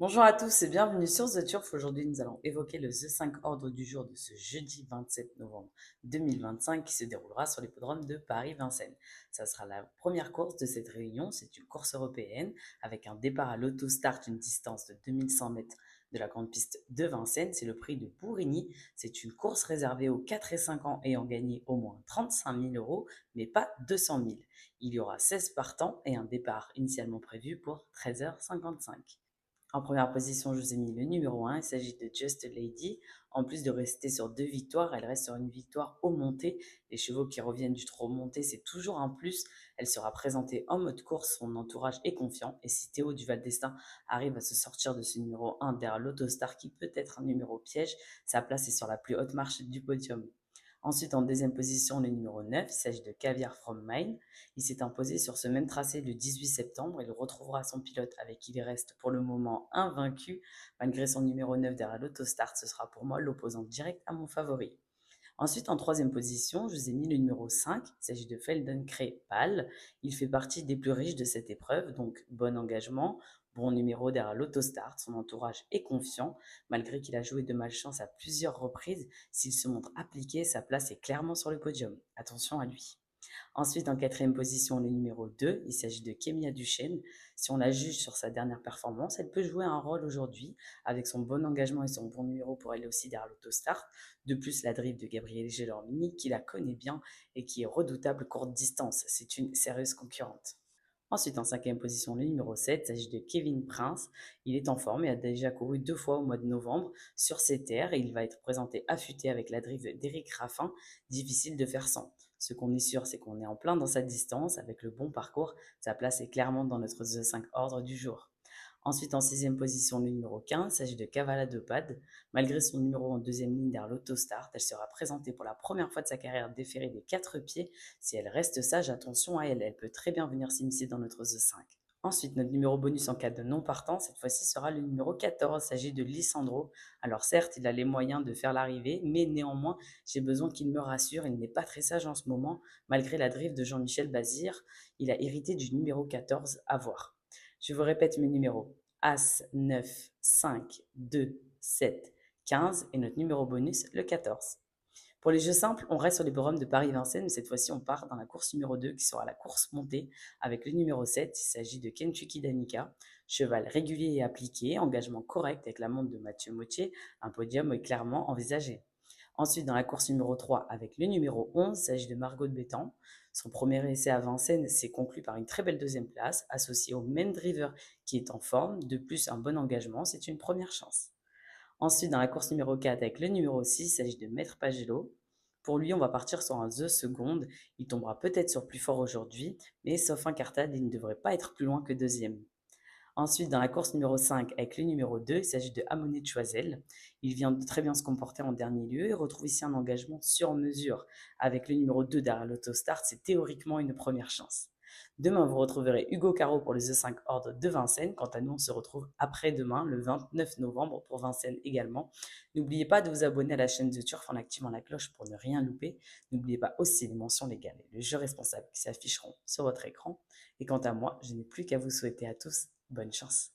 Bonjour à tous et bienvenue sur The Turf. Aujourd'hui, nous allons évoquer le The 5 ordre du jour de ce jeudi 27 novembre 2025 qui se déroulera sur l'hippodrome de Paris-Vincennes. Ça sera la première course de cette réunion. C'est une course européenne avec un départ à l'autostart d'une distance de 2100 mètres de la grande piste de Vincennes. C'est le prix de Bourigny. C'est une course réservée aux 4 et 5 ans ayant gagné au moins 35 000 euros, mais pas 200 000. Il y aura 16 partants et un départ initialement prévu pour 13h55. En première position, je vous ai mis le numéro 1. Il s'agit de Just Lady. En plus de rester sur deux victoires, elle reste sur une victoire au monté. Les chevaux qui reviennent du trot monté, c'est toujours un plus. Elle sera présentée en mode course. Son entourage est confiant. Et si Théo Duval d'Estaing arrive à se sortir de ce numéro 1 derrière l'Autostar, qui peut être un numéro piège, sa place est sur la plus haute marche du podium. Ensuite, en deuxième position, le numéro 9, il s'agit de Caviar from Mine. Il s'est imposé sur ce même tracé le 18 septembre. Il retrouvera son pilote avec qui il reste pour le moment invaincu. Malgré son numéro 9 derrière l'autostart, ce sera pour moi l'opposant direct à mon favori. Ensuite, en troisième position, je vous ai mis le numéro 5. Il s'agit de Feldenkrais Pal. Il fait partie des plus riches de cette épreuve, donc bon engagement, bon numéro derrière l'autostart. Son entourage est confiant, malgré qu'il a joué de malchance à plusieurs reprises. S'il se montre appliqué, sa place est clairement sur le podium. Attention à lui. Ensuite, en quatrième position, le numéro 2, il s'agit de Kémia Duchesne. Si on la juge sur sa dernière performance, elle peut jouer un rôle aujourd'hui avec son bon engagement et son bon numéro pour aller aussi derrière l'autostart. De plus, la drive de Gabriel Gelormini, qui la connaît bien et qui est redoutable courte distance. C'est une sérieuse concurrente. Ensuite, en cinquième position, le numéro 7, il s'agit de Kevin Prince. Il est en forme et a déjà couru deux fois au mois de novembre sur ses terres et il va être présenté affûté avec la drive d'Éric Raffin. Difficile de faire sans. Ce qu'on est sûr, c'est qu'on est en plein dans sa distance avec le bon parcours. Sa place est clairement dans notre The 5 ordre du jour. Ensuite, en sixième position, le numéro 15, il s'agit de Cavala de Pad. Malgré son numéro en deuxième ligne derrière l'autostart, elle sera présentée pour la première fois de sa carrière déférée des quatre pieds. Si elle reste sage, attention à elle, elle peut très bien venir s'immiscer dans notre The 5. Ensuite, notre numéro bonus en cas de non partant, cette fois-ci sera le numéro 14, il s'agit de Lissandro. Alors certes, il a les moyens de faire l'arrivée, mais néanmoins, j'ai besoin qu'il me rassure, il n'est pas très sage en ce moment, malgré la drift de Jean-Michel Bazir, il a hérité du numéro 14 à voir. Je vous répète mes numéros. As 9, 5, 2, 7, 15 et notre numéro bonus, le 14. Pour les jeux simples, on reste sur les borums de Paris-Vincennes, mais cette fois-ci, on part dans la course numéro 2 qui sera la course montée avec le numéro 7. Il s'agit de Kentucky Danica. Cheval régulier et appliqué, engagement correct avec la montre de Mathieu Mautier, un podium est clairement envisagé. Ensuite, dans la course numéro 3, avec le numéro 11, il s'agit de Margot de Bétan. Son premier essai à Vincennes s'est conclu par une très belle deuxième place, associée au main driver qui est en forme. De plus, un bon engagement, c'est une première chance. Ensuite, dans la course numéro 4, avec le numéro 6, il s'agit de Maître Pagello. Pour lui, on va partir sur un The seconde. Il tombera peut-être sur plus fort aujourd'hui, mais sauf incartade, il ne devrait pas être plus loin que deuxième. Ensuite, dans la course numéro 5, avec le numéro 2, il s'agit de Hamonet de Choiseul. Il vient de très bien se comporter en dernier lieu et retrouve ici un engagement sur mesure. Avec le numéro 2 derrière l'autostart, c'est théoriquement une première chance. Demain, vous retrouverez Hugo Caro pour le The 5 Ordre de Vincennes. Quant à nous, on se retrouve après-demain, le 29 novembre, pour Vincennes également. N'oubliez pas de vous abonner à la chaîne The Turf en activant la cloche pour ne rien louper. N'oubliez pas aussi les mentions légales et le jeu responsable qui s'afficheront sur votre écran. Et quant à moi, je n'ai plus qu'à vous souhaiter à tous bonne chance.